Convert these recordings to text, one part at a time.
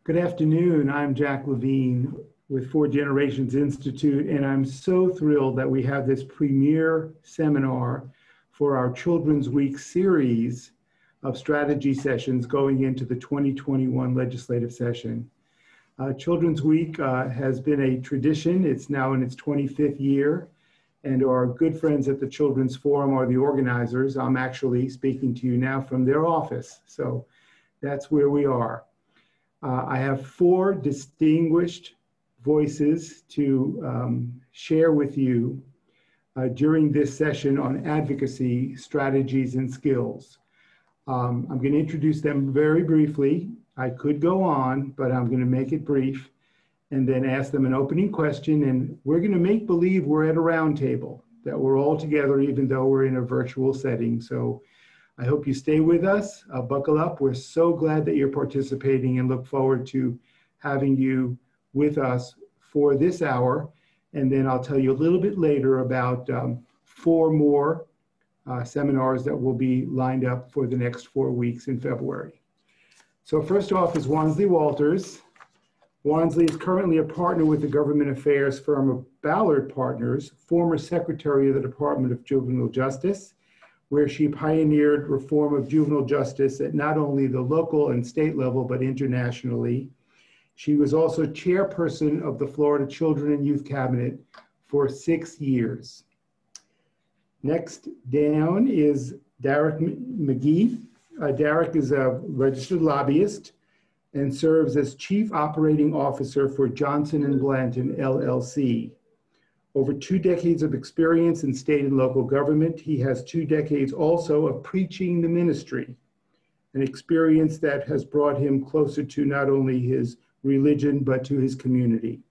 Good afternoon. I'm Jack Levine with Four Generations Institute, and I'm so thrilled that we have this premier seminar for our Children's Week series of strategy sessions going into the 2021 legislative session. Children's Week has been a tradition. It's now in its 25th year, and our good friends at the Children's Forum are the organizers. I'm actually speaking to you now from their office, so that's where we are. I have four distinguished voices to share with you during this session on advocacy, strategies, and skills. I'm going to introduce them very briefly. I could go on, but I'm going to make it brief and then ask them an opening question. And we're going to make believe we're at a round table, that we're all together, even though we're in a virtual setting. So I hope you stay with us. Buckle up. We're so glad that you're participating and look forward to having you with us for this hour. And then I'll tell you a little bit later about four more seminars that will be lined up for the next 4 weeks in February. So first off is Wansley Walters. Wansley is currently a partner with the government affairs firm of Ballard Partners, former secretary of the Department of Juvenile Justice, where she pioneered reform of juvenile justice at not only the local and state level, but internationally. She was also chairperson of the Florida Children and Youth Cabinet for 6 years. Next down is Derek McGee. Derek is a registered lobbyist and serves as Chief Operating Officer for Johnson & Blanton, LLC. Over 2 decades of experience in state and local government, he has 2 decades also of preaching the ministry, an experience that has brought him closer to not only his religion, but to his community.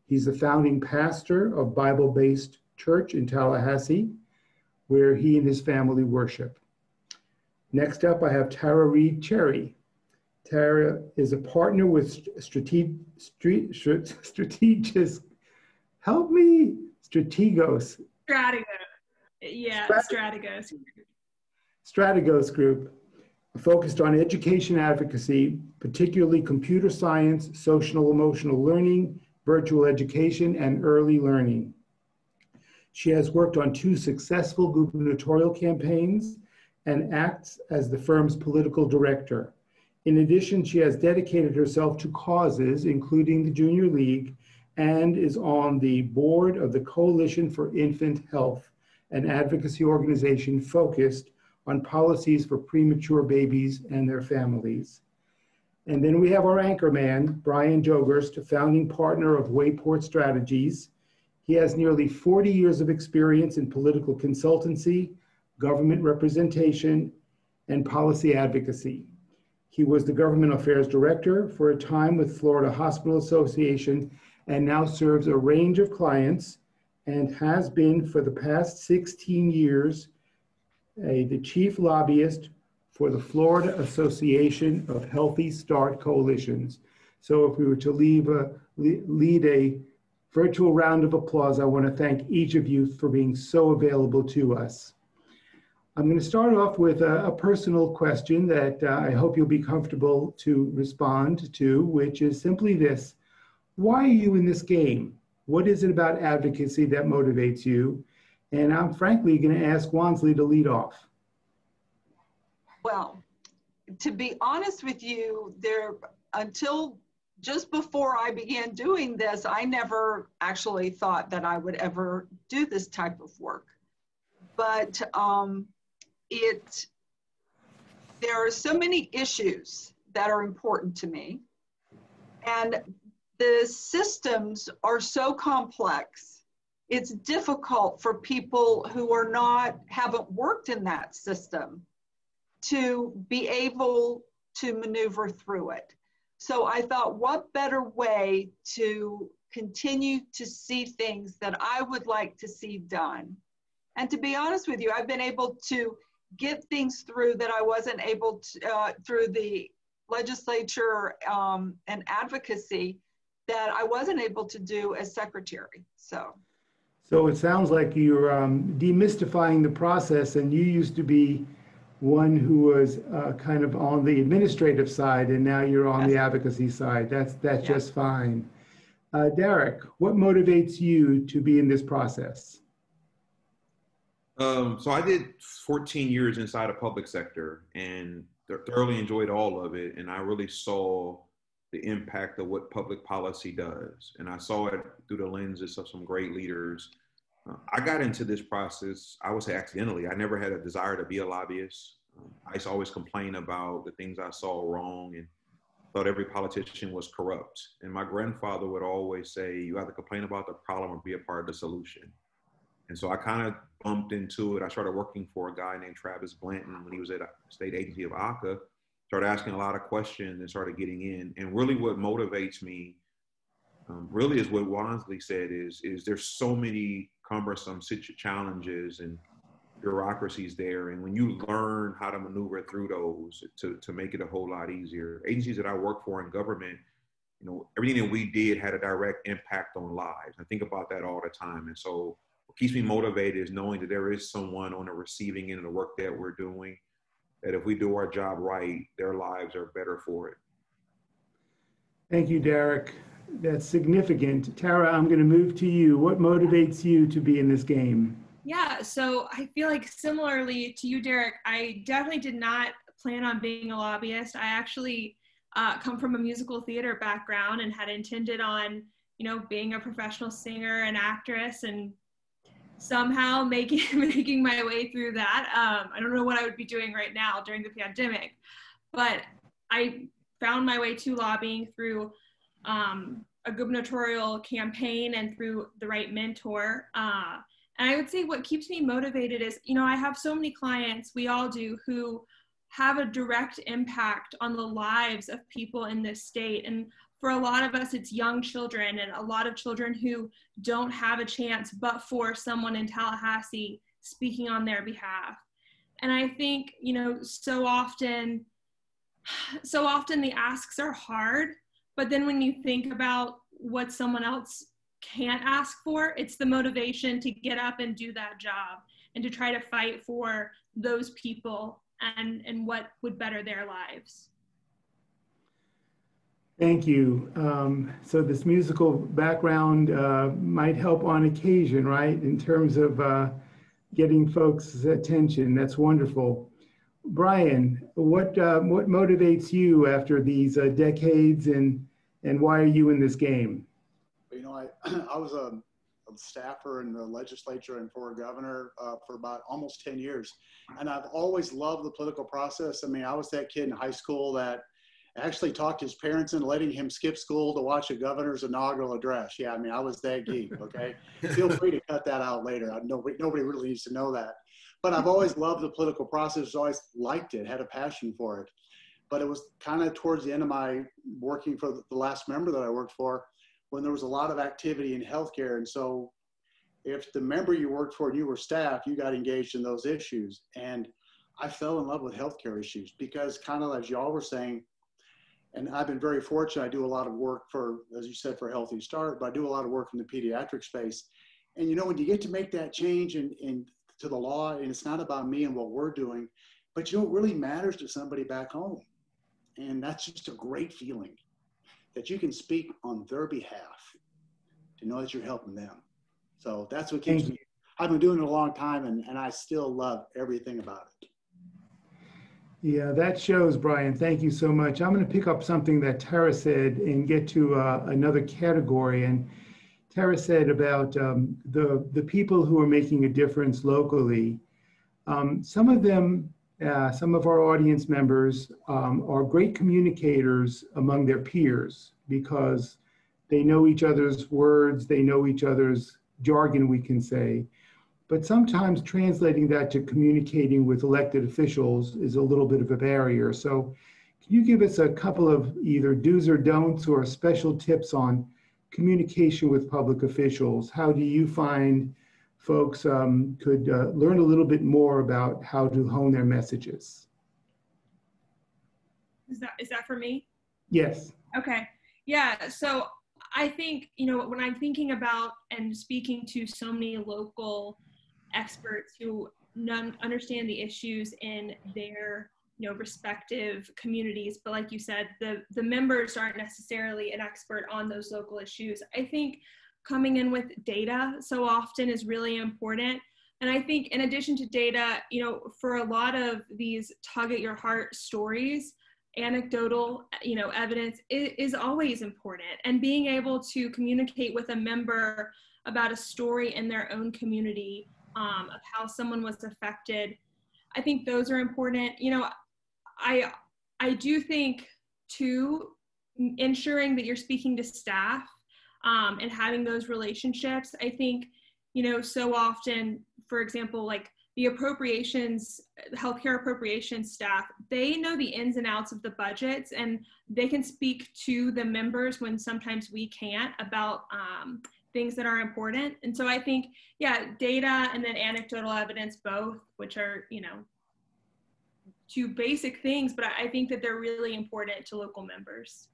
He's the founding pastor of Bible-based church in Tallahassee, where he and his family worship. Next up, I have Tara Reed Cherry. Tara is a partner with help me, Strategos. Strategos. Strategos Group, focused on education advocacy, particularly computer science, social emotional learning, virtual education, and early learning. She has worked on 2 successful gubernatorial campaigns and acts as the firm's political director. In addition, she has dedicated herself to causes, including the Junior League, and is on the board of the Coalition for Infant Health, an advocacy organization focused on policies for premature babies and their families. And then we have our anchor man, Brian Jogerst, founding partner of Wayport Strategies. He has nearly 40 years of experience in political consultancy, government representation, and policy advocacy. He was the government affairs director for a time with Florida Hospital Association and now serves a range of clients and has been for the past 16 years the chief lobbyist for the Florida Association of Healthy Start Coalitions. So if we were to lead a virtual round of applause, I want to thank each of you for being so available to us. I'm going to start off with a personal question that I hope you'll be comfortable to respond to, which is simply this. Why are you in this game? What is it about advocacy that motivates you? And I'm frankly going to ask Wansley to lead off. Well, to be honest with you, until just before I began doing this, I never actually thought that I would ever do this type of work. But there are so many issues that are important to me. And the systems are so complex. It's difficult for people who haven't worked in that system to be able to maneuver through it. So I thought, what better way to continue to see things that I would like to see done? And to be honest with you, I've been able to get things through that I wasn't able to, through the legislature and advocacy, that I wasn't able to do as secretary, so. So it sounds like you're demystifying the process, and you used to be one who was kind of on the administrative side, and now you're on the advocacy side. That's just fine. Derek, what motivates you to be in this process? So I did 14 years inside the public sector and thoroughly enjoyed all of it. And I really saw the impact of what public policy does. And I saw it through the lenses of some great leaders. I got into this process, I would say accidentally. I never had a desire to be a lobbyist. I used to always complain about the things I saw wrong and thought every politician was corrupt. And my grandfather would always say, you have to complain about the problem or be a part of the solution. And so I kind of bumped into it. I started working for a guy named Travis Blanton when he was at a state agency of ACA, started asking a lot of questions and started getting in. And really what motivates me really is what Wansley said is there's so many cumbersome challenges and bureaucracies there. And when you learn how to maneuver through those to make it a whole lot easier, agencies that I work for in government, you know, everything that we did had a direct impact on lives. I think about that all the time. And so what keeps me motivated is knowing that there is someone on the receiving end of the work that we're doing, that if we do our job right, their lives are better for it. Thank you, Derek. That's significant. Tara, I'm going to move to you. What motivates you to be in this game? Yeah, so I feel like similarly to you, Derek, I definitely did not plan on being a lobbyist. I actually come from a musical theater background and had intended on, you know, being a professional singer and actress and somehow making my way through that. I don't know what I would be doing right now during the pandemic, but I found my way to lobbying through a gubernatorial campaign and through the right mentor. And I would say what keeps me motivated is, you know, I have so many clients, we all do, who have a direct impact on the lives of people in this state. And for a lot of us, it's young children and a lot of children who don't have a chance but for someone in Tallahassee speaking on their behalf. And I think, you know, so often the asks are hard, but then when you think about what someone else can't ask for, it's the motivation to get up and do that job and to try to fight for those people and what would better their lives. Thank you. So this musical background might help on occasion, right? In terms of getting folks' attention. That's wonderful. Brian, what motivates you after these decades and why are you in this game? You know, I was a staffer in the legislature and for a governor for about almost 10 years. And I've always loved the political process. I mean, I was that kid in high school that actually talked his parents into letting him skip school to watch a governor's inaugural address. Yeah, I mean, I was that geek, okay? Feel free to cut that out later. Nobody really needs to know that. But I've always loved the political process, always liked it, had a passion for it. But it was kind of towards the end of my working for the last member that I worked for, when there was a lot of activity in healthcare. And so if the member you worked for and you were staff, you got engaged in those issues. And I fell in love with healthcare issues because kind of as y'all were saying, and I've been very fortunate, I do a lot of work for, as you said, for Healthy Start, but I do a lot of work in the pediatric space. And you know, when you get to make that change in to the law, and it's not about me and what we're doing, but you know, it really matters to somebody back home. And that's just a great feeling, that you can speak on their behalf, to know that you're helping them. So that's what keeps me. I've been doing it a long time and I still love everything about it. Yeah, that shows, Brian. Thank you so much. I'm going to pick up something that Tara said and get to another category. And Tara said about the people who are making a difference locally. Some of them, some of our audience members are great communicators among their peers because they know each other's words, they know each other's jargon, we can say. But sometimes translating that to communicating with elected officials is a little bit of a barrier. So can you give us a couple of either do's or don'ts or special tips on communication with public officials? How do you find folks could learn a little bit more about how to hone their messages? Is that for me? Yes. Okay. Yeah. So I think, you know, when I'm thinking about and speaking to so many local experts who understand the issues in their respective communities. But like you said, the members aren't necessarily an expert on those local issues. I think coming in with data so often is really important. And I think in addition to data, for a lot of these tug at your heart stories, anecdotal, evidence is always important. And being able to communicate with a member about a story in their own community, of how someone was affected, I think those are important. I do think too, ensuring that you're speaking to staff, and having those relationships. I think, so often, for example, like the healthcare appropriations staff, they know the ins and outs of the budgets, and they can speak to the members when sometimes we can't about things that are important. And so I think, data and then anecdotal evidence, both, which are, two basic things, but I think that they're really important to local members.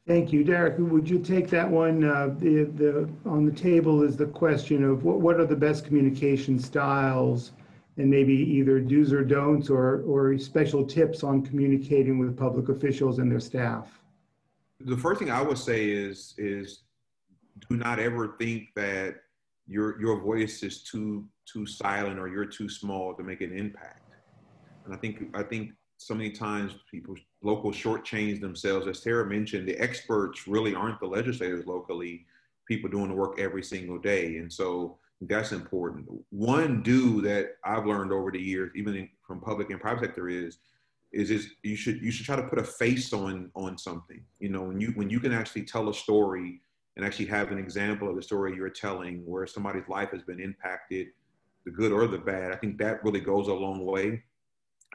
Thank you. Derek, would you take that one? On the table is the question of what are the best communication styles, and maybe either do's or don'ts or special tips on communicating with public officials and their staff. The first thing I would say is do not ever think that your voice is too silent or you're too small to make an impact. And I think so many times locals shortchange themselves. As Tara mentioned, the experts really aren't the legislators locally, people doing the work every single day. And so that's important. One do that I've learned over the years, even from public and private sector, is you should try to put a face on something. When you can actually tell a story and actually have an example of the story you're telling where somebody's life has been impacted, the good or the bad, I think that really goes a long way.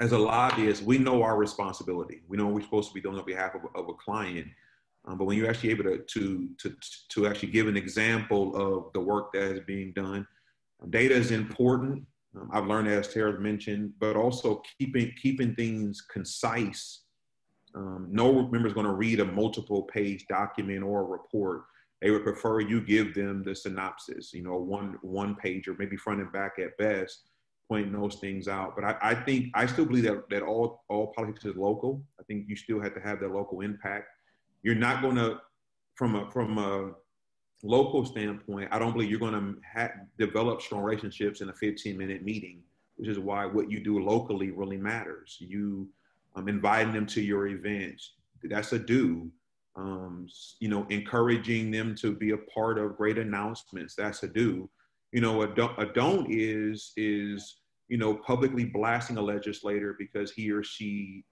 As a lobbyist, we know our responsibility. We know what we're supposed to be doing on behalf of a client. But when you're actually able to actually give an example of the work that is being done, data is important. I've learned, as Tara mentioned, but also keeping things concise. No member is going to read a multiple page document or a report. They would prefer you give them the synopsis, one page or maybe front and back at best, pointing those things out. But I still believe that all politics is local. I think you still have to have that local impact. You're not going to, from a local standpoint, I don't believe you're going to develop strong relationships in a 15-minute meeting, which is why what you do locally really matters. You inviting them to your events, that's a do. Encouraging them to be a part of great announcements, that's a do. A don't is publicly blasting a legislator because he or she,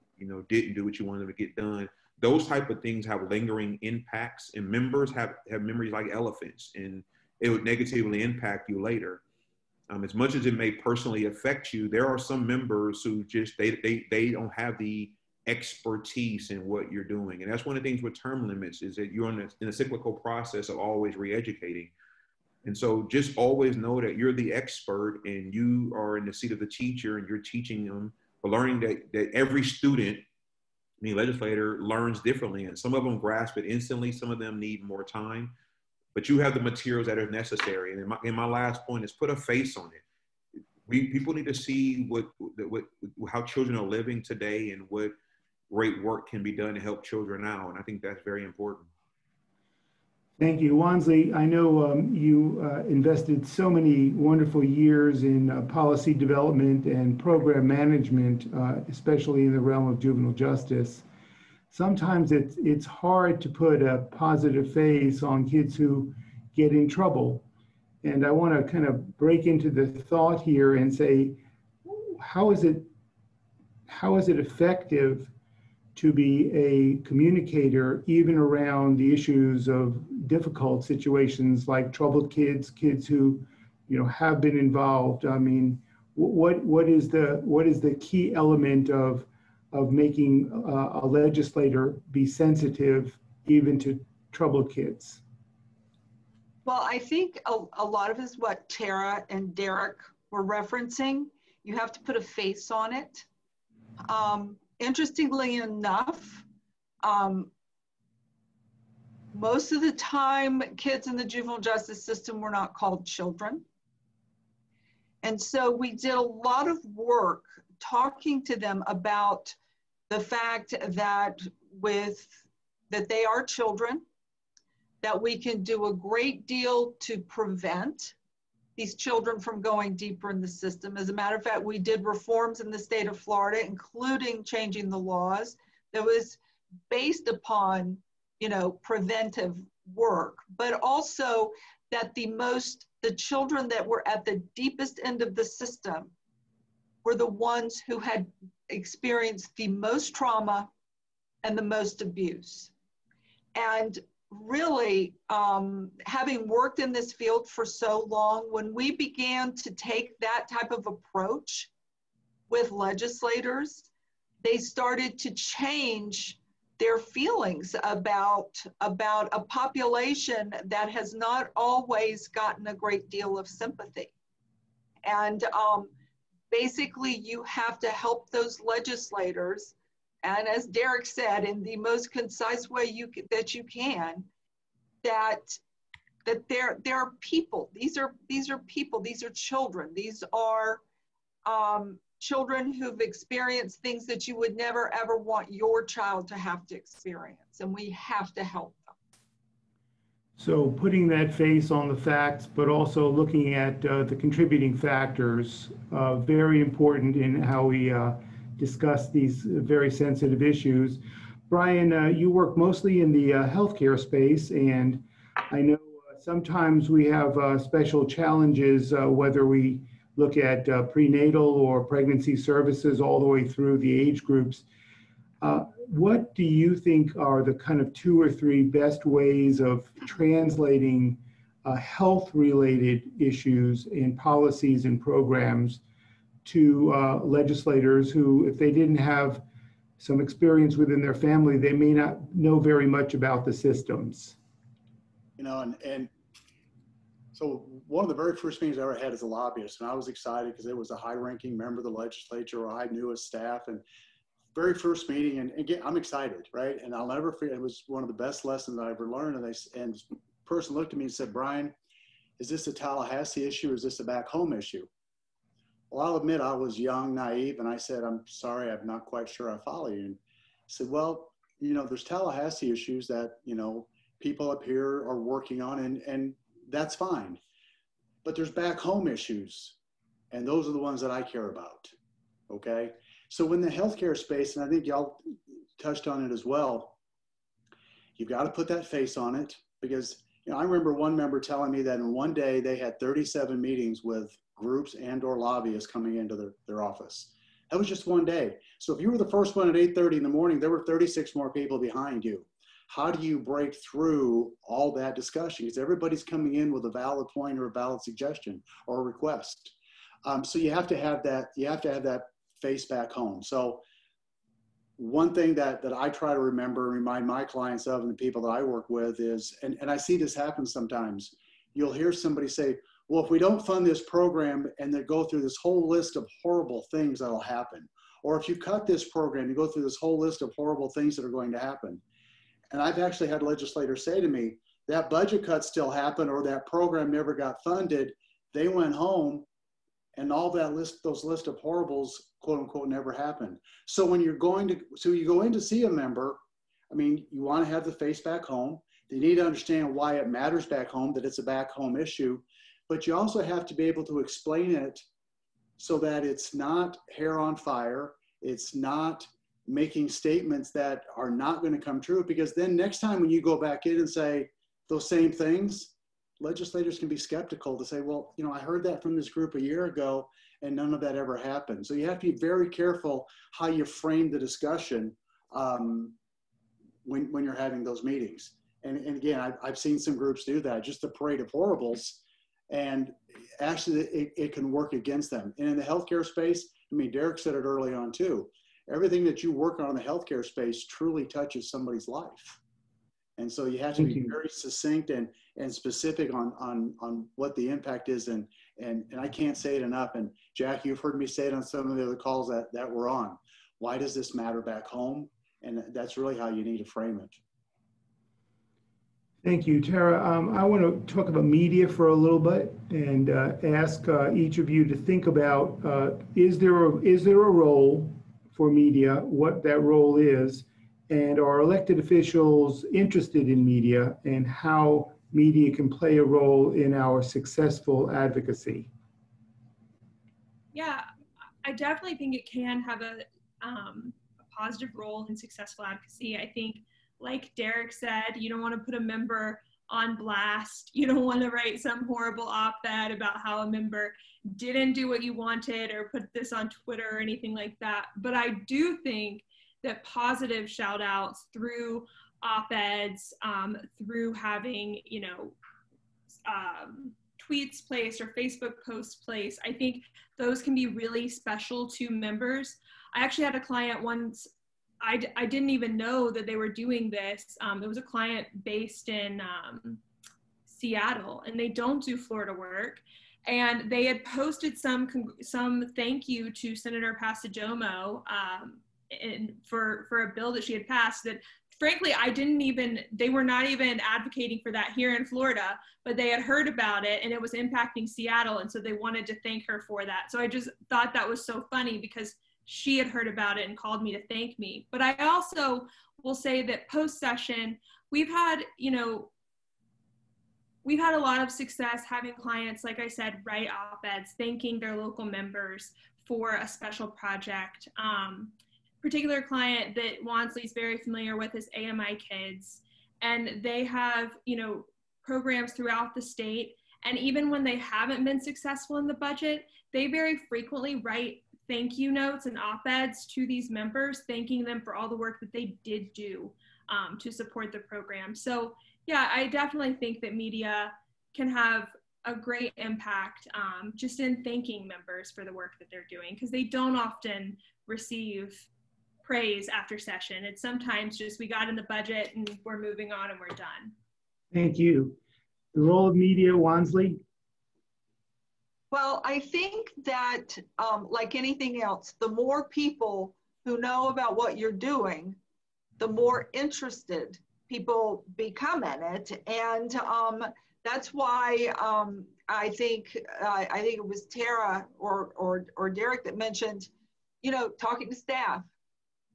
didn't do what you wanted them to get done. Those type of things have lingering impacts, and members have memories like elephants, and it would negatively impact you later. As much as it may personally affect you, there are some members who just, they don't have the expertise in what you're doing. And that's one of the things with term limits, is that you're in a cyclical process of always re-educating. And so just always know that you're the expert and you are in the seat of the teacher and you're teaching them, but learning that every student, legislator, learns differently. And some of them grasp it instantly. Some of them need more time, but you have the materials that are necessary. And my last point is put a face on it. People need to see how children are living today and what great work can be done to help children out. And I think that's very important. Thank you. Wansley, I know you invested so many wonderful years in policy development and program management, especially in the realm of juvenile justice. Sometimes it's hard to put a positive face on kids who get in trouble. And I want to kind of break into the thought here and say, how is it effective to be a communicator even around the issues of difficult situations like troubled kids who, have been involved? I mean, what is the key element of making a legislator be sensitive even to troubled kids? Well, I think a lot of it is what Tara and Derek were referencing. You have to put a face on it. Interestingly enough, most of the time, kids in the juvenile justice system were not called children. And so we did a lot of work talking to them about the fact that that they are children, that we can do a great deal to prevent these children from going deeper in the system. As a matter of fact, we did reforms in the state of Florida, including changing the laws that was based upon, preventive work, but also that the children that were at the deepest end of the system were the ones who had experienced the most trauma and the most abuse. And really, having worked in this field for so long, when we began to take that type of approach with legislators, they started to change their feelings about a population that has not always gotten a great deal of sympathy. And basically, you have to help those legislators, and as Derek said, in the most concise way that you can, that there are people. These are people. These are children. These are children who've experienced things that you would never ever want your child to have to experience, and we have to help them. So putting that face on the facts, but also looking at the contributing factors, very important in how we discuss these very sensitive issues. Brian, you work mostly in the healthcare space, and I know sometimes we have special challenges, whether we look at prenatal or pregnancy services all the way through the age groups. What do you think are the kind of 2 or 3 best ways of translating health-related issues in policies and programs to legislators who, if they didn't have some experience within their family, they may not know very much about the systems? And so one of the very first meetings I ever had as a lobbyist, and I was excited because it was a high-ranking member of the legislature I knew as staff, and very first meeting, and again, I'm excited, right? And I'll never forget, it was one of the best lessons I ever learned. And the person looked at me and said, "Brian, is this a Tallahassee issue or is this a back home issue?" Well, I'll admit I was young, naive, and I said, "I'm sorry, I'm not quite sure I follow you." And I said, "Well, there's Tallahassee issues that, people up here are working on, and that's fine. But there's back home issues, and those are the ones that I care about." Okay? So in the healthcare space, and I think y'all touched on it as well, you've got to put that face on it, because I remember one member telling me that in one day they had 37 meetings with groups and or lobbyists coming into their office. That was just one day. So if you were the first one at 8:30 in the morning, there were 36 more people behind you. How do you break through all that discussion? Because everybody's coming in with a valid point or a valid suggestion or a request. So you have to have that. You have to have that face back home. So one thing that I try to remember and remind my clients of, and the people that I work with, is, and I see this happen sometimes, you'll hear somebody say, "Well, if we don't fund this program," and they go through this whole list of horrible things that'll happen. Or if you cut this program, you go through this whole list of horrible things that are going to happen. And I've actually had legislators say to me, that budget cut still happened, or that program never got funded. They went home and all that those list of horribles, quote unquote, never happened. So when you're you go in to see a member, you want to have the face back home. They need to understand why it matters back home, that it's a back home issue, but you also have to be able to explain it so that it's not hair on fire. It's not making statements that are not going to come true, because then next time when you go back in and say those same things, legislators can be skeptical to say, "Well, I heard that from this group a year ago and none of that ever happened." So you have to be very careful how you frame the discussion when you're having those meetings. And again, I've seen some groups do that, just a parade of horribles, and actually it can work against them. And in the healthcare space, Derek said it early on too, everything that you work on in the healthcare space truly touches somebody's life. And so you have to be very succinct and specific on what the impact is. And I can't say it enough. And Jack, you've heard me say it on some of the other calls that we're on. Why does this matter back home? And that's really how you need to frame it. Thank you, Tara. I want to talk about media for a little bit and ask each of you to think about, is there a role for media, what that role is, and are elected officials interested in media and how media can play a role in our successful advocacy? Yeah, I definitely think it can have a positive role in successful advocacy. I think, like Derek said, you don't want to put a member on blast. You don't want to write some horrible op-ed about how a member didn't do what you wanted or put this on Twitter or anything like that. But I do think that positive shout outs through op-eds, through having, tweets placed or Facebook posts placed, I think those can be really special to members. I actually had a client once, I didn't even know that they were doing this. It was a client based in Seattle, and they don't do Florida work. And they had posted some thank you to Senator Pasajomo for a bill that she had passed that, frankly, they were not even advocating for that here in Florida, but they had heard about it and it was impacting Seattle. And so they wanted to thank her for that. So I just thought that was so funny because she had heard about it and called me to thank me. But I also will say that post-session, we've had a lot of success having clients, like I said, write op-eds, thanking their local members for a special project. Particular client that Wansley's very familiar with is AMI Kids, and they have programs throughout the state, and even when they haven't been successful in the budget, they very frequently write thank you notes and op-eds to these members, thanking them for all the work that they did do to support the program. So yeah, I definitely think that media can have a great impact just in thanking members for the work that they're doing, because they don't often receive praise after session. It's sometimes just, we got in the budget and we're moving on and we're done. Thank you. The role of media, Wansley? Well, I think that like anything else, the more people who know about what you're doing, the more interested people become in it. And that's why I think it was Tara or Derek that mentioned, talking to staff.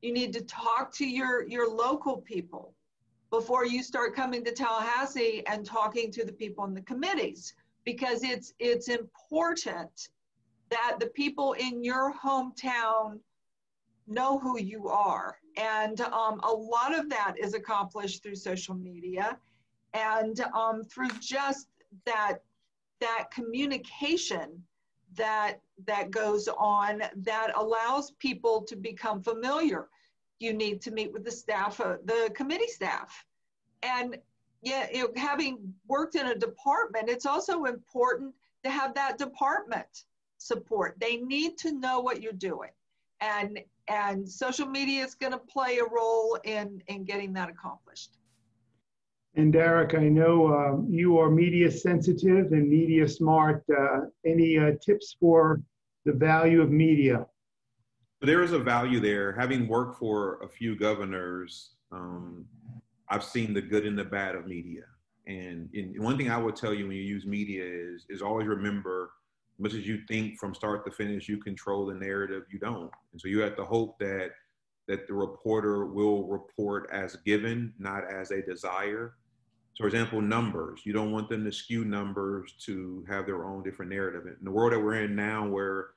You need to talk to your local people before you start coming to Tallahassee and talking to the people in the committees, because it's important that the people in your hometown know who you are. And a lot of that is accomplished through social media and through just that communication that goes on that allows people to become familiar. You need to meet with the staff, the committee staff. And yeah, having worked in a department, it's also important to have that department support. They need to know what you're doing. And social media is going to play a role in getting that accomplished. And Derek, I know you are media sensitive and media smart. Any tips for the value of media? There is a value there. Having worked for a few governors, I've seen the good and the bad of media. And one thing I would tell you when you use media is always remember, much as you think from start to finish, you control the narrative, you don't. And so you have to hope that the reporter will report as given, not as a desire. So for example, numbers, you don't want them to skew numbers to have their own different narrative. In the world that we're in now, where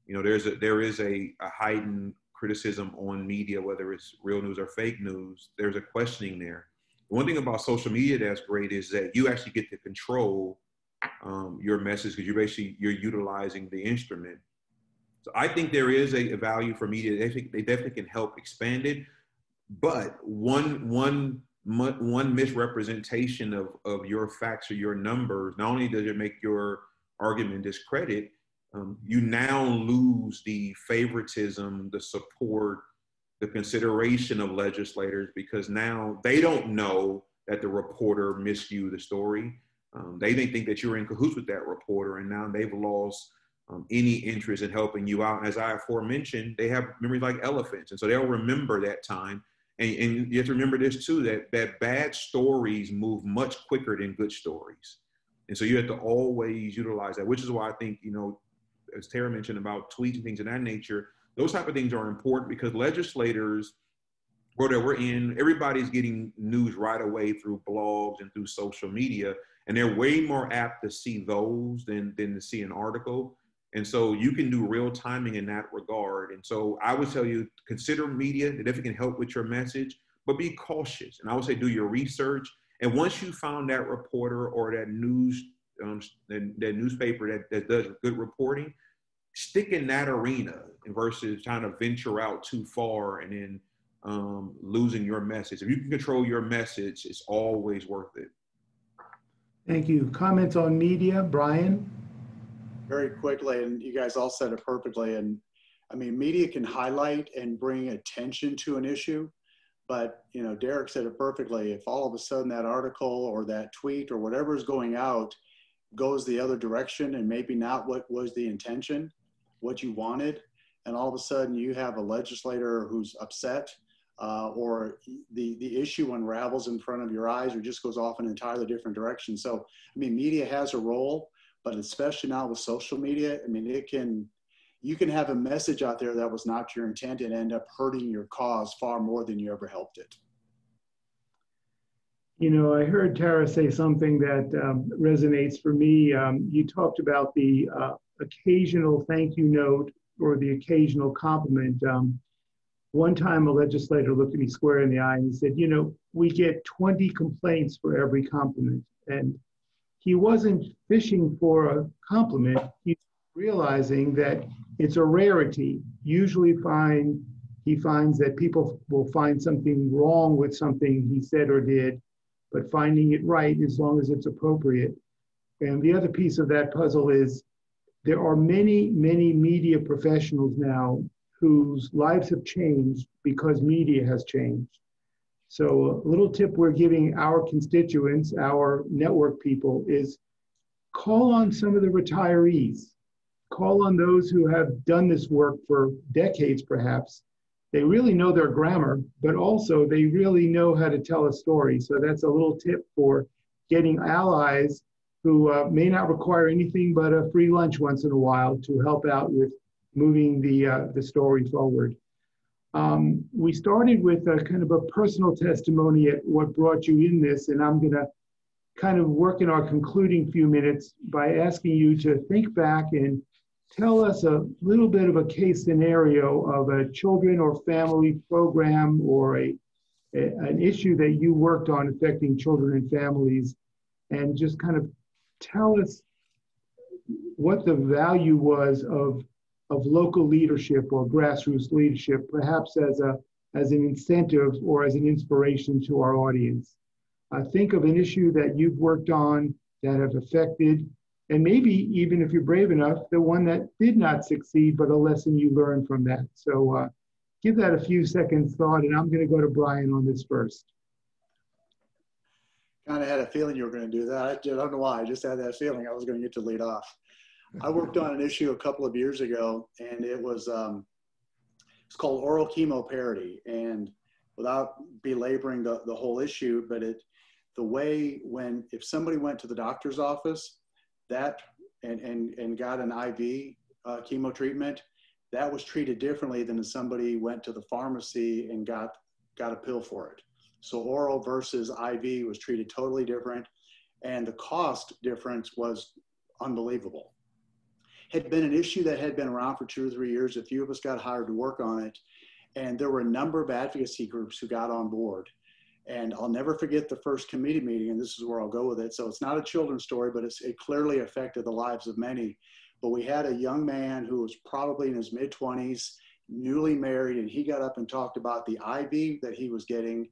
there is a heightened criticism on media, whether it's real news or fake news, there's a questioning there. One thing about social media that's great is that you actually get to control your message, because you're utilizing the instrument. So I think there is a value for media. They definitely can help expand it. But one misrepresentation of your facts or your numbers, not only does it make your argument discredit, you now lose the favoritism, the support, the consideration of legislators, because now they don't know that the reporter misviewed the story. They didn't think that you were in cahoots with that reporter, and now they've lost any interest in helping you out. And as I aforementioned, they have memories like elephants, and so they'll remember that time And you have to remember this too, that bad stories move much quicker than good stories. And so you have to always utilize that, which is why I think, you know, as Tara mentioned about tweets and things of that nature, those type of things are important because legislators, whether we're in, everybody's getting news right away through blogs and through social media, and they're way more apt to see those than to see an article. And so you can do real timing in that regard. And so I would tell you, consider media that if it can help with your message, but be cautious. And I would say do your research. And once you found that reporter or that news, that newspaper that does good reporting, stick in that arena versus trying to venture out too far and then losing your message. If you can control your message, it's always worth it. Thank you. Comments on media, Brian? Very quickly, and you guys all said it perfectly. And I mean, media can highlight and bring attention to an issue, but you know, Derek said it perfectly. If all of a sudden that article or that tweet or whatever is going out goes the other direction and maybe not what was the intention, what you wanted, and all of a sudden you have a legislator who's upset, or the issue unravels in front of your eyes or just goes off in an entirely different direction. So, I mean, media has a role, but especially now with social media, I mean, you can have a message out there that was not your intent and end up hurting your cause far more than you ever helped it. You know, I heard Tara say something that resonates for me. You talked about the occasional thank you note or the occasional compliment. One time a legislator looked at me square in the eye and he said, you know, we get 20 complaints for every compliment. And he wasn't fishing for a compliment. He's realizing that it's a rarity. Usually he finds that people will find something wrong with something he said or did, but finding it right as long as it's appropriate. And the other piece of that puzzle is there are many, many media professionals now whose lives have changed because media has changed. So a little tip we're giving our constituents, our network people, is call on some of the retirees. Call on those who have done this work for decades, perhaps. They really know their grammar, but also they really know how to tell a story. So that's a little tip for getting allies who may not require anything but a free lunch once in a while to help out with moving the story forward. We started with a kind of a personal testimony at what brought you in this, and I'm gonna kind of work in our concluding few minutes by asking you to think back and tell us a little bit of a case scenario of a children or family program or an issue that you worked on affecting children and families, and just kind of tell us what the value was of local leadership or grassroots leadership, perhaps as an incentive or as an inspiration to our audience. Think of an issue that you've worked on that have affected, and maybe even if you're brave enough, the one that did not succeed, but a lesson you learned from that. So give that a few seconds thought, and I'm gonna go to Brian on this first. Kind of had a feeling you were going to do that. I don't know why. I just had that feeling I was going to get to lead off. I worked on an issue a couple of years ago, and it was it's called oral chemo parity. And without belaboring the whole issue, but the way if somebody went to the doctor's office and got an IV chemo treatment, that was treated differently than if somebody went to the pharmacy and got a pill for it. So oral versus IV was treated totally different, and the cost difference was unbelievable. Had been an issue that had been around for 2 or 3 years. A few of us got hired to work on it, and there were a number of advocacy groups who got on board. And I'll never forget the first committee meeting, and this is where I'll go with it. So it's not a children's story, but it clearly affected the lives of many. But we had a young man who was probably in his mid-20s, newly married, and he got up and talked about the IV that he was getting.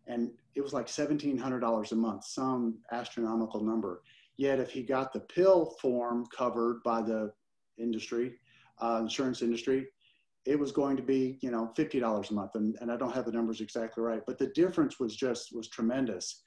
And it was like $1,700 a month, some astronomical number. Yet if he got the pill form covered by the industry, insurance industry, it was going to be, you know, $50 a month. And I don't have the numbers exactly right, but the difference was tremendous.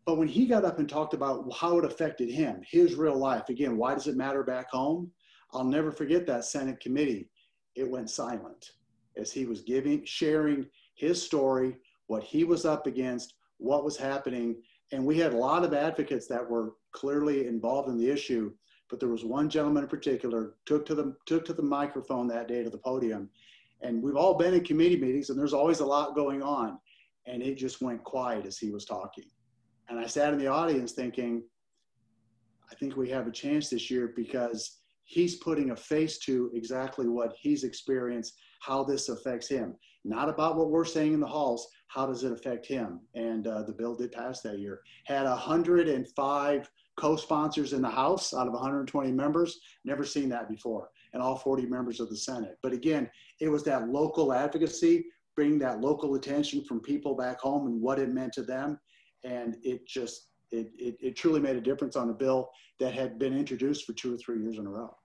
But when he got up and talked about how it affected him, his real life, again, why does it matter back home? I'll never forget that Senate committee. It went silent as he was sharing his story, what he was up against, what was happening. And we had a lot of advocates that were clearly involved in the issue, but there was one gentleman in particular took to the microphone that day, to the podium. And we've all been in committee meetings and there's always a lot going on. And it just went quiet as he was talking. And I sat in the audience thinking, I think we have a chance this year, because he's putting a face to exactly what he's experienced, how this affects him. Not about what we're saying in the halls, how does it affect him? And the bill did pass that year. Had 105 co-sponsors in the House out of 120 members. Never seen that before. And all 40 members of the Senate. But again, it was that local advocacy, bringing that local attention from people back home and what it meant to them. And it just, it truly made a difference on a bill that had been introduced for 2 or 3 years in a row.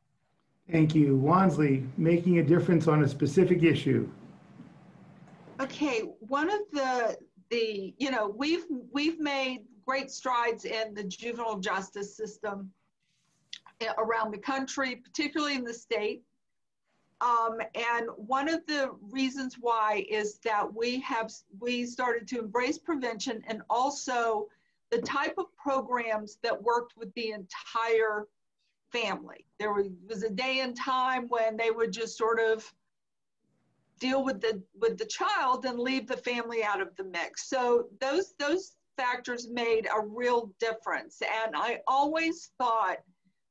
Thank you. Wansley, making a difference on a specific issue. Okay, one of the you know, we've made great strides in the juvenile justice system around the country, particularly in the state. And one of the reasons why is that we started to embrace prevention, and also the type of programs that worked with the entire family. There was a day and time when they would just sort of deal with the child and leave the family out of the mix. So those factors made a real difference. And I always thought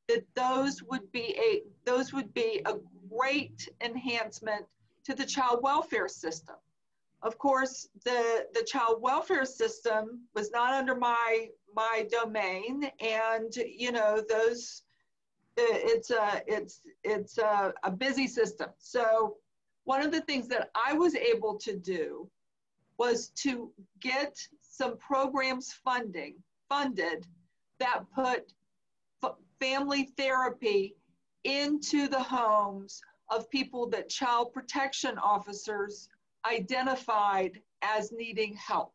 that those would be a great enhancement to the child welfare system. Of course, the child welfare system was not under my domain, and you know, it's a busy system. So one of the things that I was able to do was to get some programs funded that put family therapy into the homes of people that child protection officers identified as needing help.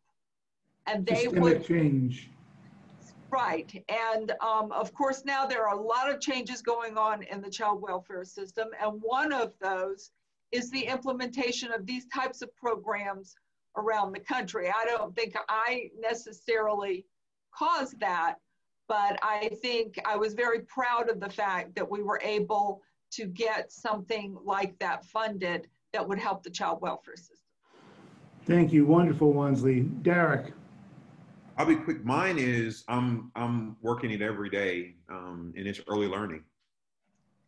And they Systemic change. Right. And of course, now there are a lot of changes going on in the child welfare system. And one of those is the implementation of these types of programs around the country. I don't think I necessarily caused that, but I think I was very proud of the fact that we were able to get something like that funded that would help the child welfare system. Thank you. Wonderful, Wansley. Derek. I'll be quick. Mine is I'm working it every day, and it's early learning.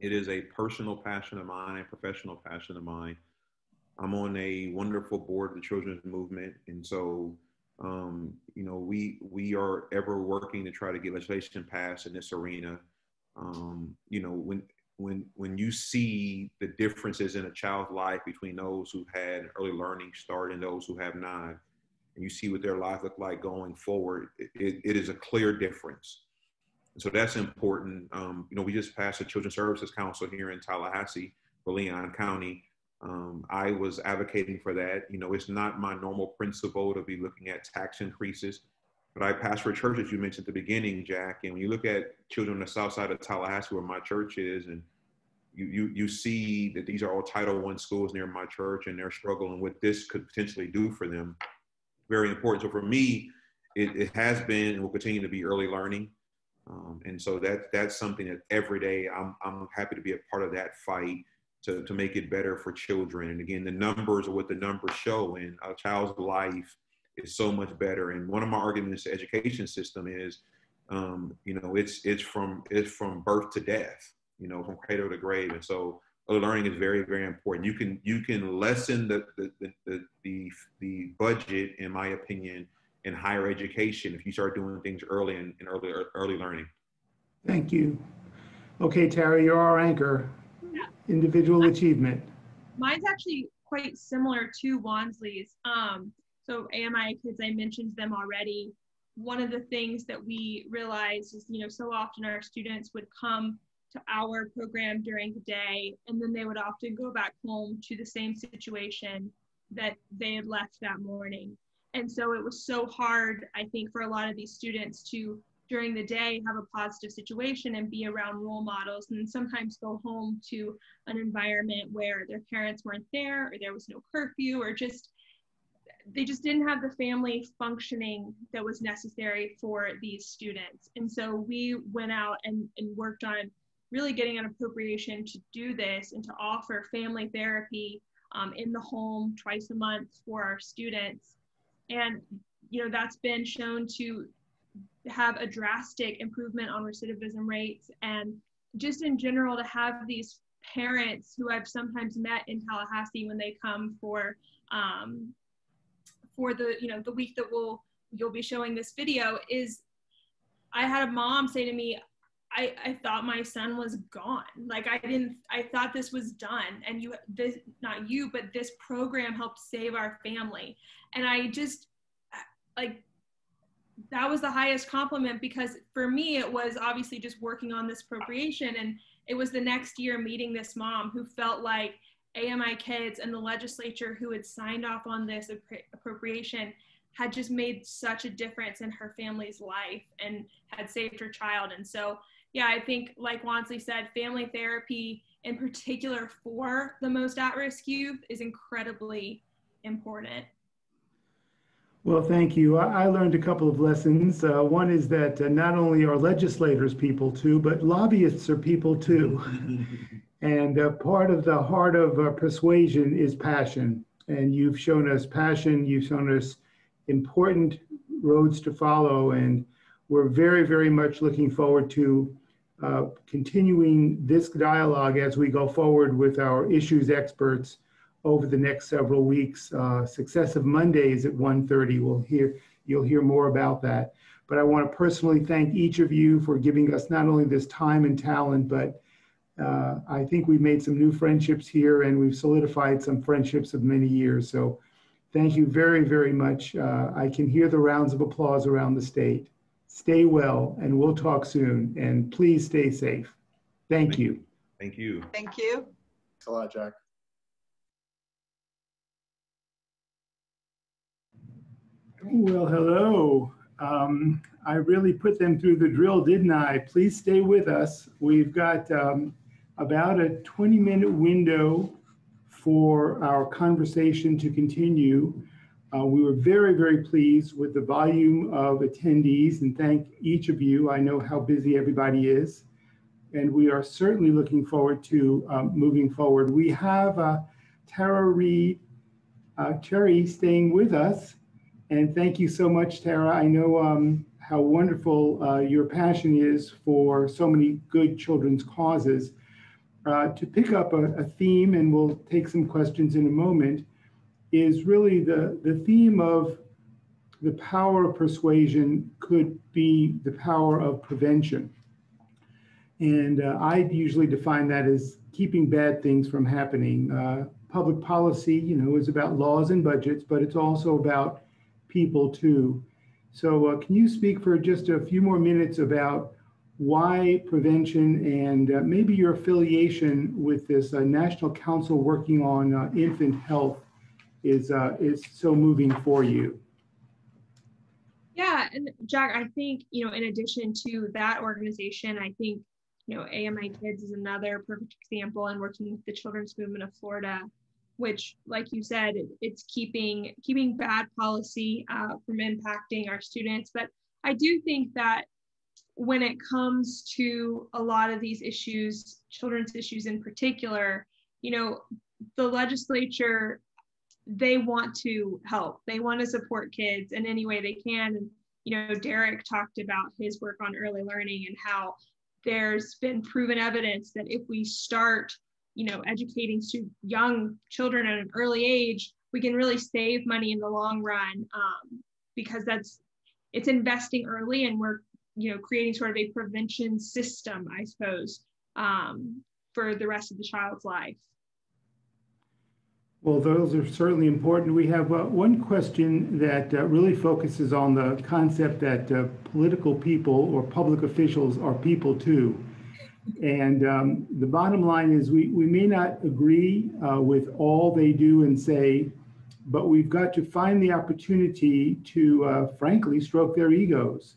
It is a personal passion of mine, a professional passion of mine. I'm on a wonderful board of the Children's Movement, and so you know, we are ever working to try to get legislation passed in this arena. You know, when you see the differences in a child's life between those who had an early learning start and those who have not, and you see what their lives look like going forward, it is a clear difference. So that's important. You know, we just passed a Children's Services Council here in Tallahassee for Leon County. I was advocating for that. You know, it's not my normal principle to be looking at tax increases, but I pastor a church, as you mentioned at the beginning, Jack. And when you look at children on the south side of Tallahassee, where my church is, and you see that these are all Title I schools near my church, and they're struggling what this could potentially do for them. Very important. So for me, it has been and will continue to be early learning. And so that's something that every day I'm happy to be a part of that fight to make it better for children. And again, the numbers are what the numbers show, and a child's life is so much better. And one of my arguments to the education system is, you know, it's from birth to death, you know, from cradle to grave. And so early learning is very, very important. You can lessen the budget, in my opinion, in higher education if you start doing things early in early learning. Thank you. Okay, Tara, you're our anchor. Yeah. Individual achievement. Mine's actually quite similar to Wansley's. So AMI kids, I mentioned them already. One of the things that we realized is, you know, so often our students would come to our program during the day, and then they would often go back home to the same situation that they had left that morning. And so it was so hard, I think, for a lot of these students to, during the day, have a positive situation and be around role models, and then sometimes go home to an environment where their parents weren't there, or there was no curfew, or just they just didn't have the family functioning that was necessary for these students. And so we went out and worked on really getting an appropriation to do this and to offer family therapy in the home twice a month for our students. And, you know, that's been shown to have a drastic improvement on recidivism rates, and just in general to have these parents who I've sometimes met in Tallahassee when they come for the, you know, the week that you'll be showing this video, is I had a mom say to me, I thought my son was gone. Like I thought this was done. And not you, but this program helped save our family. And I just, like, that was the highest compliment, because for me, it was obviously just working on this appropriation. And it was the next year meeting this mom who felt like AMI Kids and the legislature who had signed off on this appropriation had just made such a difference in her family's life and had saved her child. And so, yeah, I think, like Wansley said, family therapy in particular for the most at-risk youth is incredibly important. Well, thank you. I learned a couple of lessons. One is that not only are legislators people too, but lobbyists are people too. And part of the heart of persuasion is passion. And you've shown us passion, you've shown us important roads to follow. And we're very, very much looking forward to continuing this dialogue as we go forward with our issues experts over the next several weeks. Successive Mondays at 1:30, you'll hear more about that. But I want to personally thank each of you for giving us not only this time and talent, but I think we've made some new friendships here, and we've solidified some friendships of many years. So thank you very, very much. I can hear the rounds of applause around the state. Stay well, and we'll talk soon. And please stay safe. Thank you. Thank you. Thank you. Thanks a lot, Jack. Well, hello. I really put them through the drill, didn't I? Please stay with us. We've got about a 20-minute window for our conversation to continue. We were very, very pleased with the volume of attendees, and thank each of you. I know how busy everybody is, and we are certainly looking forward to moving forward. We have Tara Reed, Cherry, staying with us. And thank you so much, Tara. I know how wonderful your passion is for so many good children's causes. To pick up a theme, and we'll take some questions in a moment, is really the theme of the power of persuasion could be the power of prevention. And I usually define that as keeping bad things from happening. Public policy, you know, is about laws and budgets, but it's also about people too. So can you speak for just a few more minutes about why prevention and maybe your affiliation with this National Council working on infant health is so moving for you? Yeah, and Jack, I think, you know, in addition to that organization, I think, you know, AMI Kids is another perfect example, and working with the Children's Movement of Florida, which, like you said, it's keeping bad policy from impacting our students. But I do think that when it comes to a lot of these issues, children's issues in particular, you know, the legislature, they want to help. They want to support kids in any way they can. And, you know, Derek talked about his work on early learning and how there's been proven evidence that if we start, you know, educating young children at an early age, we can really save money in the long run, because it's investing early, and we're, you know, creating sort of a prevention system, I suppose, for the rest of the child's life. Well, those are certainly important. We have one question that really focuses on the concept that political people or public officials are people too. And the bottom line is we may not agree with all they do and say, but we've got to find the opportunity to, frankly, stroke their egos.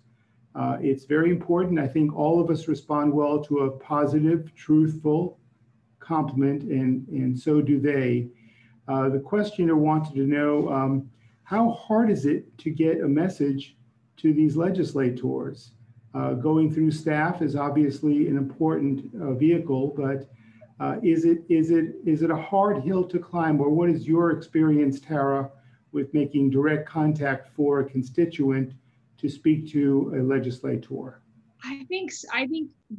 It's very important. I think all of us respond well to a positive, truthful compliment, and so do they. The questioner wanted to know, how hard is it to get a message to these legislators? Going through staff is obviously an important vehicle, but is it a hard hill to climb, or what is your experience, Tara, with making direct contact for a constituent to speak to a legislator? I think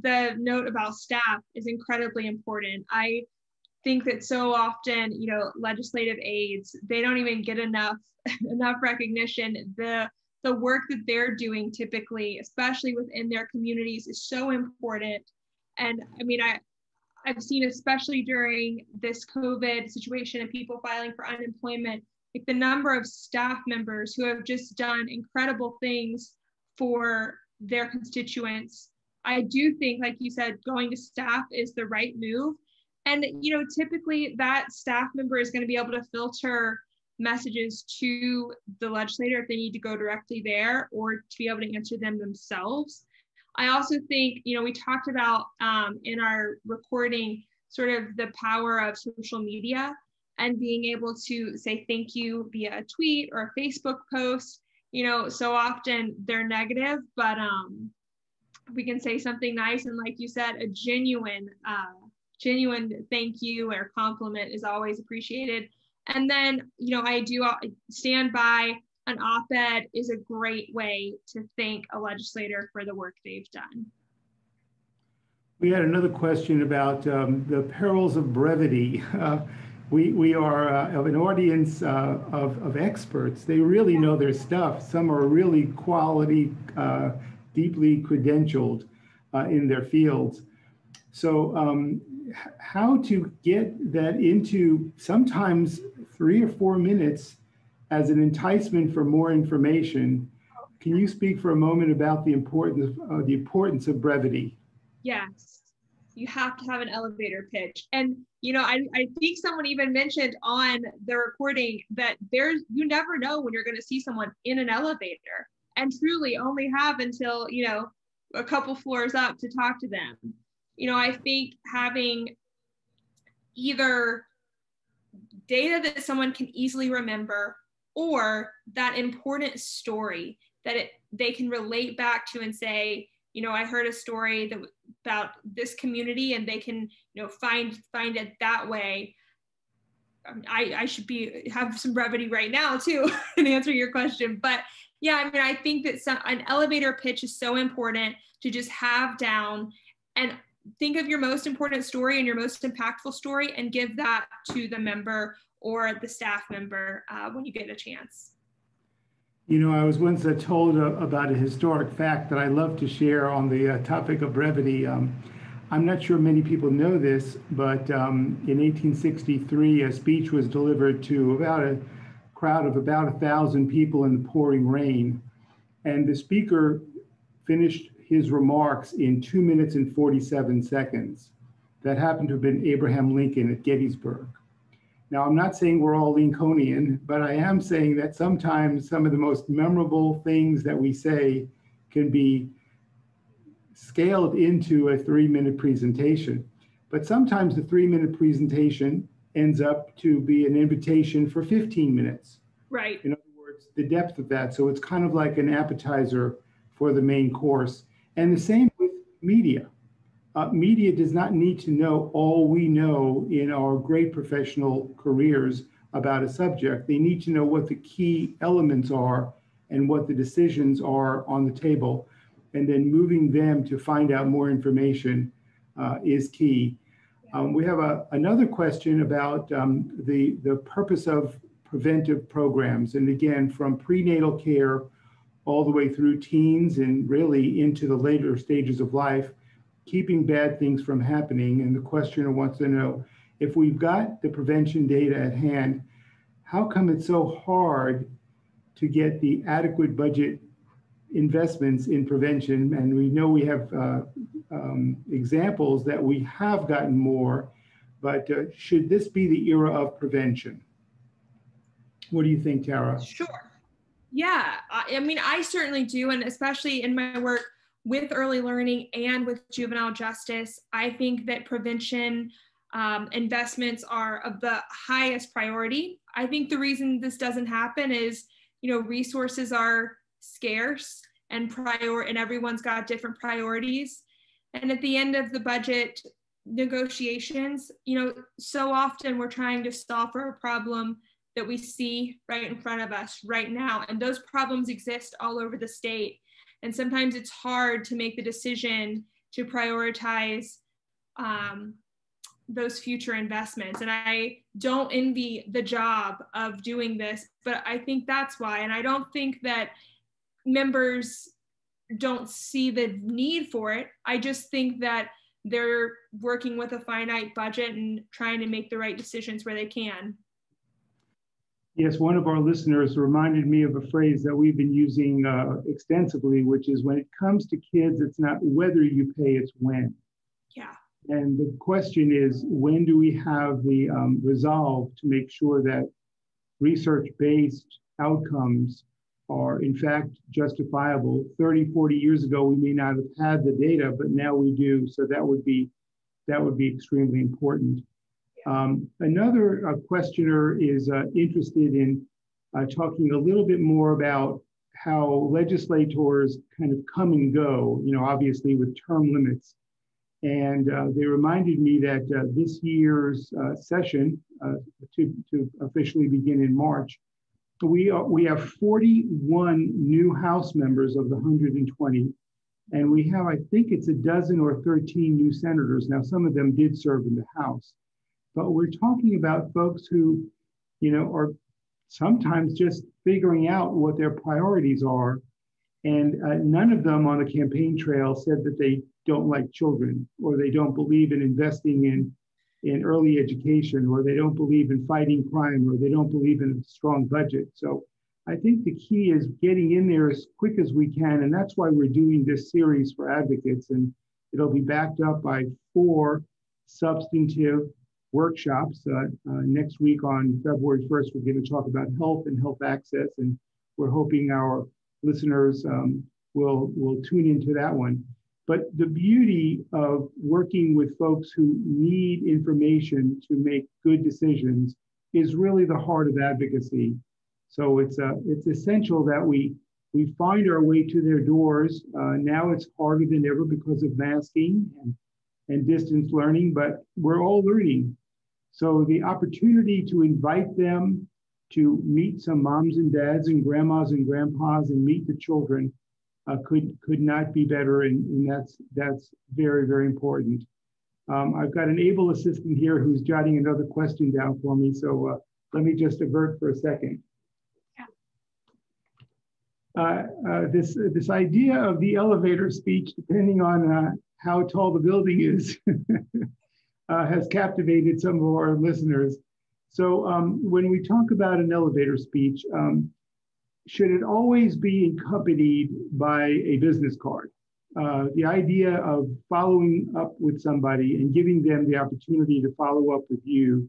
the note about staff is incredibly important. I think that so often, you know, legislative aides, they don't even get enough recognition. The work that they're doing typically, especially within their communities, is so important. And I mean, I've seen, especially during this COVID situation and people filing for unemployment, like the number of staff members who have just done incredible things for their constituents. I do think, like you said, going to staff is the right move. And, you know, typically that staff member is going to be able to filter messages to the legislator if they need to go directly there, or to be able to answer them themselves. I also think, you know, we talked about in our recording sort of the power of social media and being able to say thank you via a tweet or a Facebook post. You know, so often they're negative, but we can say something nice. And like you said, a genuine thank you or compliment is always appreciated. And then, you know, I do stand by. An op-ed is a great way to thank a legislator for the work they've done. We had another question about the perils of brevity. We are of an audience of experts. They really know their stuff. Some are really quality, deeply credentialed in their fields. So how to get that into sometimes 3 or 4 minutes as an enticement for more information. Can you speak for a moment about the importance of brevity? Yes, you have to have an elevator pitch. And, you know, I think someone even mentioned on the recording that you never know when you're going to see someone in an elevator, and truly only have until, you know, a couple floors up to talk to them. You know, I think having either data that someone can easily remember, or that important story that they can relate back to and say, you know, I heard a story about this community, and they can, you know, find it that way. I should have some brevity right now too and answer your question. But yeah, I mean, I think that an elevator pitch is so important to just have down, and think of your most important story and your most impactful story and give that to the member or the staff member when you get a chance. You know, I was once told about a historic fact that I love to share on the topic of brevity. I'm not sure many people know this, but in 1863, a speech was delivered to about a crowd of about 1,000 people in the pouring rain. And the speaker finished his remarks in 2 minutes and 47 seconds. That happened to have been Abraham Lincoln at Gettysburg. Now, I'm not saying we're all Lincolnian, but I am saying that sometimes some of the most memorable things that we say can be scaled into a 3-minute presentation. But sometimes the 3-minute presentation ends up to be an invitation for 15 minutes. Right. In other words, the depth of that. So it's kind of like an appetizer for the main course. And the same with media. Media does not need to know all we know in our great professional careers about a subject. They need to know what the key elements are and what the decisions are on the table. And then moving them to find out more information is key. We have another question about the purpose of preventive programs. And again, from prenatal care all the way through teens and really into the later stages of life, keeping bad things from happening. And the questioner wants to know, if we've got the prevention data at hand, how come it's so hard to get the adequate budget investments in prevention? And we know we have examples that we have gotten more, but should this be the era of prevention? What do you think, Tara? Sure. Yeah, I mean, I certainly do. And especially in my work with early learning and with juvenile justice, I think that prevention investments are of the highest priority. I think the reason this doesn't happen is, resources are scarce and everyone's got different priorities. And at the end of the budget negotiations, so often we're trying to solve for a problem that we see right in front of us right now. And those problems exist all over the state. And sometimes it's hard to make the decision to prioritize those future investments. And I don't envy the job of doing this, but I think that's why. And I don't think that members don't see the need for it. I just think that they're working with a finite budget and trying to make the right decisions where they can. Yes, one of our listeners reminded me of a phrase that we've been using extensively, which is when it comes to kids, it's not whether you pay, it's when. Yeah. And the question is, when do we have the resolve to make sure that research-based outcomes are in fact justifiable? 30, 40 years ago, we may not have had the data, but now we do. So that would be extremely important. Another questioner is interested in talking a little bit more about how legislators kind of come and go, obviously with term limits. And they reminded me that this year's session, to officially begin in March, we have 41 new House members of the 120, and we have, I think it's a dozen or 13 new senators. Now, some of them did serve in the House, but we're talking about folks who, are sometimes just figuring out what their priorities are. And none of them on the campaign trail said that they don't like children, or they don't believe in investing in early education, or they don't believe in fighting crime, or they don't believe in a strong budget. So I think the key is getting in there as quick as we can. And that's why we're doing this series for advocates. And it'll be backed up by 4 substantive workshops. Next week on February 1st, we're going to talk about health and health access. And we're hoping our listeners will tune into that one. But the beauty of working with folks who need information to make good decisions is really the heart of advocacy. So it's essential that we find our way to their doors. Now it's harder than ever because of masking and distance learning, but we're all learning. So the opportunity to invite them to meet some moms and dads and grandmas and grandpas and meet the children could not be better, and that's very, very important. I've got an able assistant here who's jotting another question down for me, so let me just avert for a second. Yeah. This idea of the elevator speech, depending on how tall the building is, has captivated some of our listeners. So when we talk about an elevator speech, should it always be accompanied by a business card? The idea of following up with somebody and giving them the opportunity to follow up with you,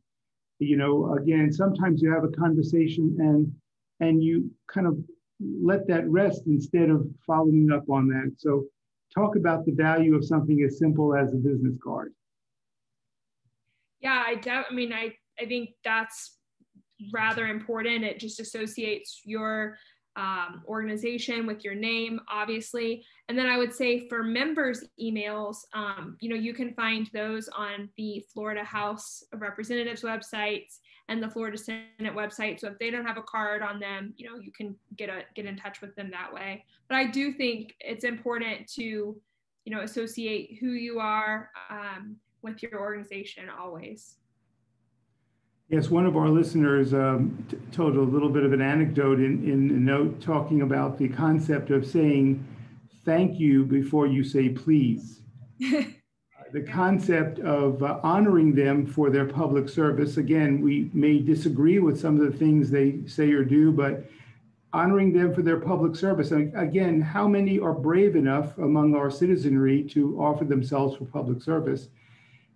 again, sometimes you have a conversation and you kind of let that rest instead of following up on that. So talk about the value of something as simple as a business card. Yeah, I think that's rather important. It just associates your organization with your name, obviously. And then I would say for members' emails, you can find those on the Florida House of Representatives websites and the Florida Senate website. So if they don't have a card on them, you can get in touch with them that way. But I do think it's important to, associate who you are with your organization always. Yes, one of our listeners told a little bit of an anecdote in a note talking about the concept of saying thank you before you say please. The concept of honoring them for their public service. Again, we may disagree with some of the things they say or do, but honoring them for their public service. And again, how many are brave enough among our citizenry to offer themselves for public service?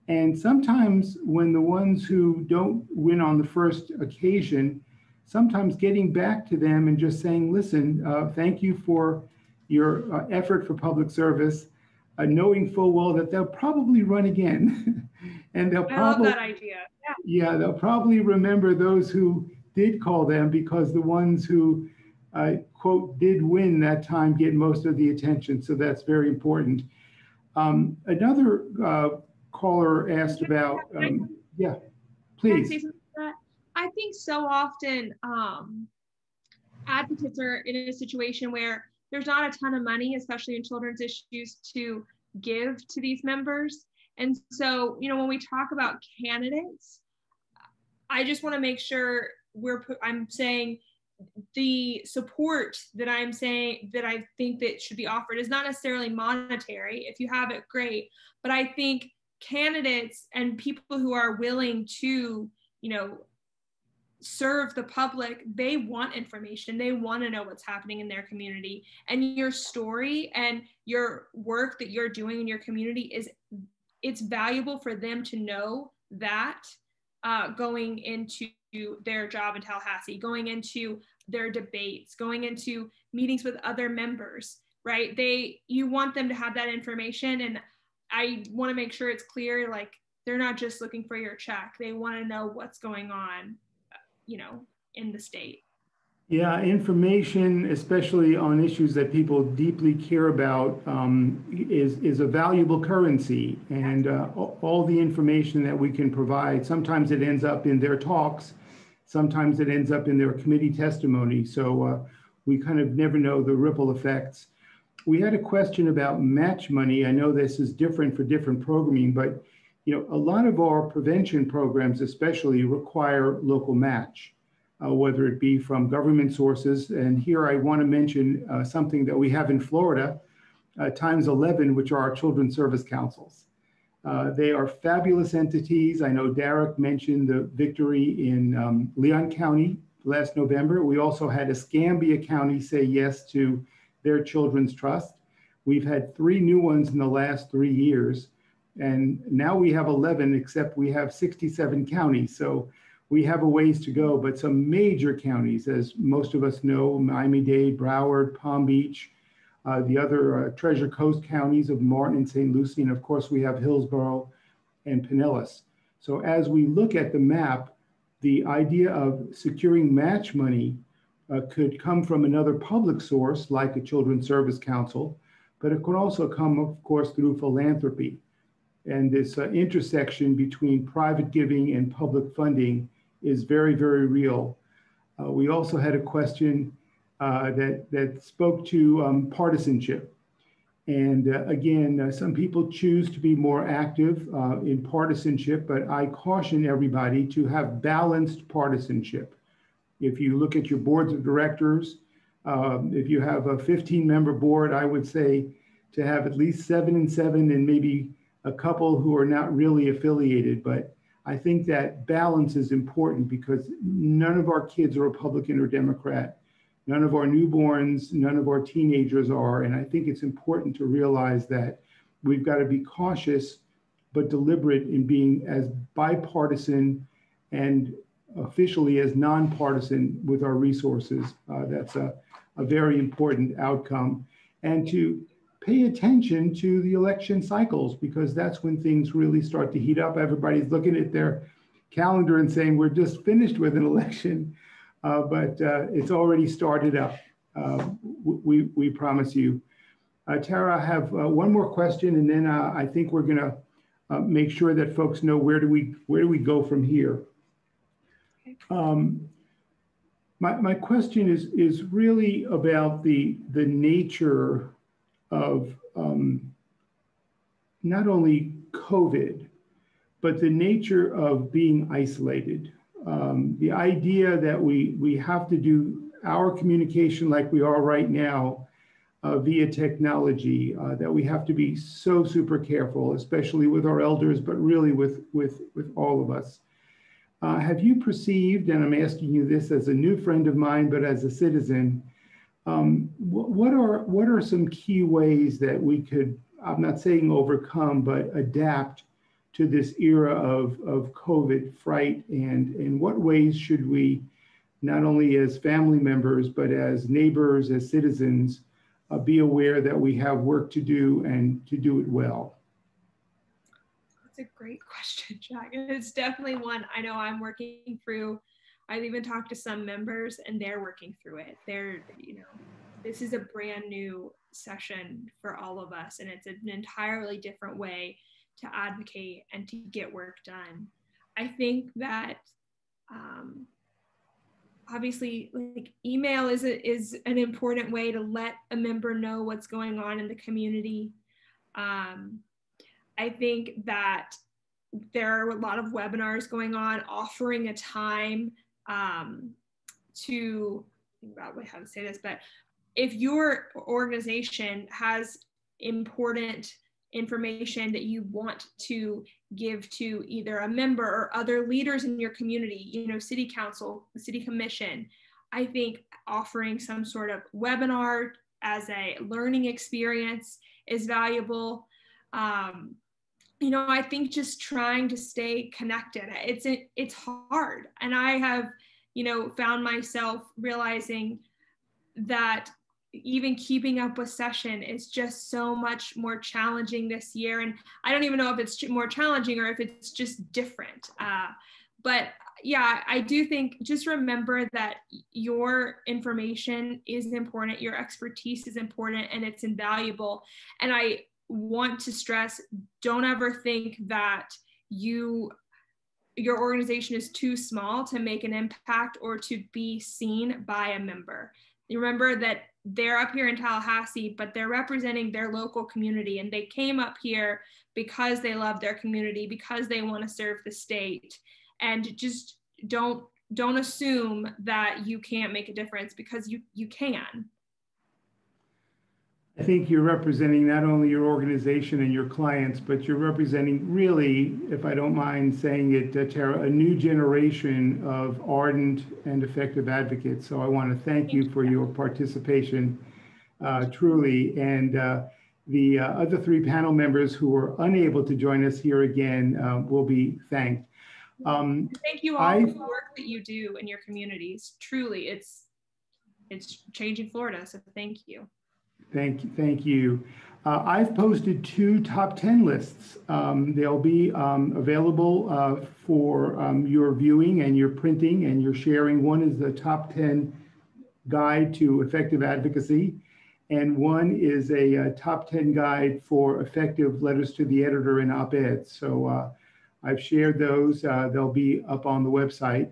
And sometimes when the ones who don't win on the first occasion, sometimes getting back to them and just saying, listen, thank you for your effort for public service, knowing full well that they'll probably run again. And they'll probably— I love that idea. Yeah, they'll probably remember those who did call them because the ones who, quote, did win that time get most of the attention. So that's very important. Another caller asked about, yeah, please. I think so often advocates are in a situation where there's not a ton of money, especially in children's issues, to give to these members. And so, you know, when we talk about candidates, I just want to make sure I'm saying the support that I'm saying that I think that should be offered is not necessarily monetary. If you have it, great. But I think candidates and people who are willing to, you know, serve the public, they want information. They want to know what's happening in their community. And your story and your work that you're doing in your community it's valuable for them to know that going into their job in Tallahassee, going into their debates, going into meetings with other members, right? You want them to have that information. And I want to make sure it's clear, like, they're not just looking for your check. They want to know what's going on, you know, in the state. Yeah, information, especially on issues that people deeply care about, is a valuable currency. And all the information that we can provide, sometimes it ends up in their talks, sometimes it ends up in their committee testimony. So we kind of never know the ripple effects. We had a question about match money. I know this is different for different programming, but you know, a lot of our prevention programs especially require local match. Whether it be from government sources. And here I want to mention something that we have in Florida, times 11, which are our children's service councils. They are fabulous entities. I know Derek mentioned the victory in Leon County last November. We also had Escambia County say yes to their children's trust. We've had 3 new ones in the last 3 years. And now we have 11, except we have 67 counties. So we have a ways to go, but some major counties, as most of us know, Miami-Dade, Broward, Palm Beach, the other Treasure Coast counties of Martin and St. Lucie, and of course we have Hillsborough and Pinellas. So as we look at the map, the idea of securing match money could come from another public source like a Children's Service Council, but it could also come, of course, through philanthropy. And this intersection between private giving and public funding is very, very real. We also had a question that spoke to partisanship. And again, some people choose to be more active in partisanship, but I caution everybody to have balanced partisanship. If you look at your boards of directors, if you have a 15-member board, I would say to have at least 7 and 7 and maybe a couple who are not really affiliated. But I think that balance is important because none of our kids are Republican or Democrat. None of our newborns, none of our teenagers are. And I think it's important to realize that we've got to be cautious but deliberate in being as bipartisan and officially as nonpartisan with our resources. That's a very important outcome. And to pay attention to the election cycles, because that's when things really start to heat up. Everybody's looking at their calendar and saying, we're just finished with an election, but it's already started up. We promise you. Tara, I have one more question, and then I think we're gonna make sure that folks know where do we go from here. My question is really about the nature of not only COVID, but the nature of being isolated. The idea that we have to do our communication like we are right now via technology, that we have to be so super careful, especially with our elders, but really with all of us. Have you perceived, and I'm asking you this as a new friend of mine, but as a citizen, what are some key ways that we could, I'm not saying overcome, but adapt to this era of COVID fright, and in what ways should we, not only as family members, but as neighbors, as citizens, be aware that we have work to do and to do it well? That's a great question, Jack. It's definitely one I know I'm working through I've even talked to some members and they're working through it. They're, this is a brand new session for all of us, and it's an entirely different way to advocate and to get work done. I think that obviously, like, email is an important way to let a member know what's going on in the community. I think that there are a lot of webinars going on offering a time to, think about how to say this, but if your organization has important information that you want to give to either a member or other leaders in your community, city council, city commission, I think offering some sort of webinar as a learning experience is valuable. I think just trying to stay connected. It's hard. And I have, found myself realizing that even keeping up with session is just so much more challenging this year. And I don't even know if it's more challenging or if it's just different. But yeah, I do think just remember that your information is important, your expertise is important, and it's invaluable. And I want to stress, don't ever think that your organization is too small to make an impact or to be seen by a member. You remember that they're up here in Tallahassee, but they're representing their local community, and they came up here because they love their community, because they want to serve the state. And just don't assume that you can't make a difference, because you can. I think you're representing not only your organization and your clients, but you're representing, really, if I don't mind saying it, Tara, a new generation of ardent and effective advocates. So I want to thank you for your participation, truly. And the other three panel members who were unable to join us here again will be thanked. Thank you all for the work that you do in your communities. Truly, it's changing Florida, so thank you. Thank you. I've posted 2 top 10 lists. They'll be available for your viewing and your printing and your sharing. One is the top 10 guide to effective advocacy, and one is a top 10 guide for effective letters to the editor and op-eds. So I've shared those. They'll be up on the website.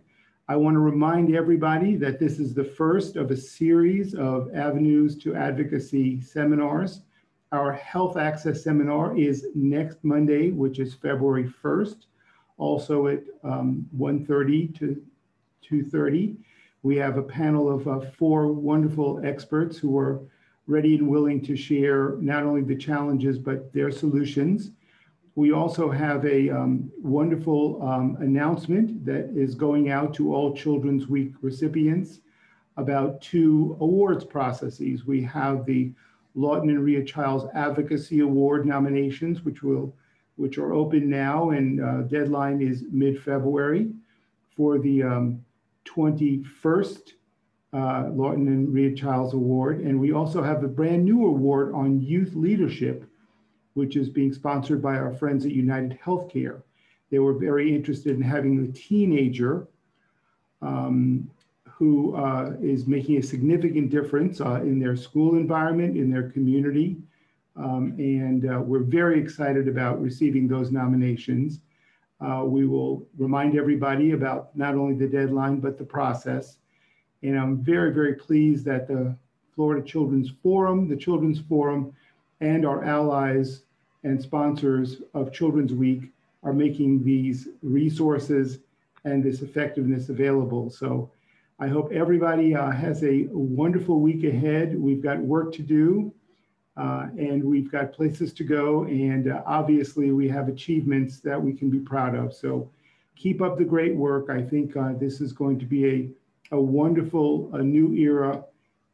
I want to remind everybody that this is the first of a series of Avenues to Advocacy seminars. Our Health Access Seminar is next Monday, which is February 1st, also at 1:30 to 2:30. We have a panel of 4 wonderful experts who are ready and willing to share not only the challenges, but their solutions. We also have a wonderful announcement that is going out to all Children's Week recipients about 2 awards processes. We have the Lawton and Rhea Childs Advocacy Award nominations, which are open now, and deadline is mid-February for the 21st Lawton and Rhea Childs Award. And we also have a brand new award on youth leadership, which is being sponsored by our friends at United Healthcare. They were very interested in having a teenager who is making a significant difference in their school environment, in their community. We're very excited about receiving those nominations. We will remind everybody about not only the deadline, but the process. And I'm very, very pleased that the Florida Children's Forum, the Children's Forum, and our allies and sponsors of Children's Week are making these resources and this effectiveness available. So I hope everybody has a wonderful week ahead. We've got work to do and we've got places to go. And obviously we have achievements that we can be proud of. So keep up the great work. I think this is going to be a wonderful new era.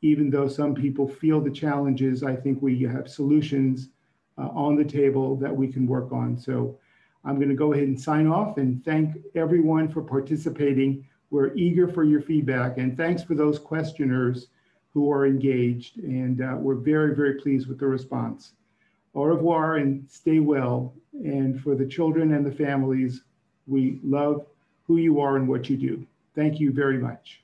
Even though some people feel the challenges, I think we have solutions on the table that we can work on. So I'm going to go ahead and sign off and thank everyone for participating. We're eager for your feedback, and thanks for those questioners who are engaged. And we're very, very pleased with the response. Au revoir and stay well. And for the children and the families, we love who you are and what you do. Thank you very much.